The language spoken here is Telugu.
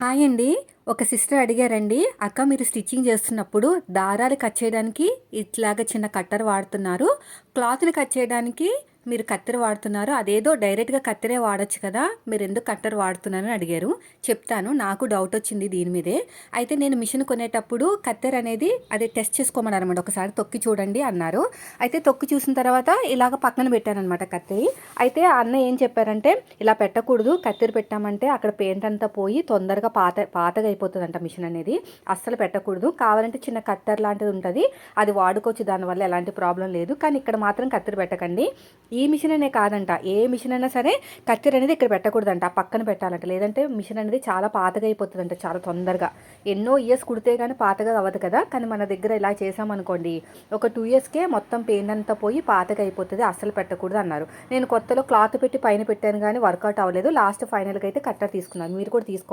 హాయ్ అండి. ఒక సిస్టర్ అడిగారండి, అక్క మీరు స్టిచ్చింగ్ చేస్తున్నప్పుడు దారాలు కట్ చేయడానికి ఇట్లాగా చిన్న కట్టర్ వాడుతున్నారు. క్లాత్‌ని కట్ చేయడానికి మీరు కత్తెర వాడుతున్నారు. అదేదో డైరెక్ట్‌గా కత్తెరే వాడొచ్చు కదా! మీరెందుకు కట్టర్ వాడుతున్నారని అడిగారు. చెప్తాను. నాకు డౌట్ వచ్చింది దీని మీదే. అయితే నేను మిషన్ కొనేటప్పుడు కత్తెర అనేది అది టెస్ట్ చేసుకోమన్నారన్నమాట. ఒకసారి తొక్కి చూడండి అన్నారు. అయితే తొక్కి చూసిన తర్వాత ఇలాగ పక్కన పెట్టానన్నమాట కత్తెరి. అయితే ఆ అన్న ఏం చెప్పారంటే, ఇలా పెట్టకూడదు. కత్తెర పెట్టామంటే అక్కడ పెయింట్ అంతా పోయి తొందరగా పాతగా అయిపోతుందంట మిషన్ అనేది. అస్సలు పెట్టకూడదు. కావాలంటే చిన్న కత్తెర లాంటిది ఉంటది. అది వాడుకోవచ్చు. దానివల్ల ఎలాంటి ప్రాబ్లం లేదు. కానీ ఇక్కడ మాత్రం కత్తెర పెట్టకండి. ఈ మిషన్ అనే కాదంట, ఏ మిషన్ అయినా సరే కత్తెర అనేది ఇక్కడ పెట్టకూడదంట. ఆ పక్కన పెట్టాలంట. లేదంటే మిషన్ అనేది చాలా పాతగా అయిపోతుందంట చాలా తొందరగా. ఎన్నో ఇయర్స్ కుడితే కానీ పాతగా అవ్వదు కదా! కానీ మన దగ్గర ఇలా చేసామనుకోండి, ఒక 2 ఇయర్స్‌కే మొత్తం పెయింట్ అంతా పోయి పాతగా అయిపోతది. అస్సలు పెట్టకూడదు అన్నారు. నేను కొత్తలో క్లాత్ పెట్టి పైన పెట్టాను కానీ వర్కౌట్ అవ్వలేదు. లాస్ట్ ఫైనల్‌గా అయితే కట్టర్ తీసుకున్నాను. మీరు కూడా తీసుకోండి.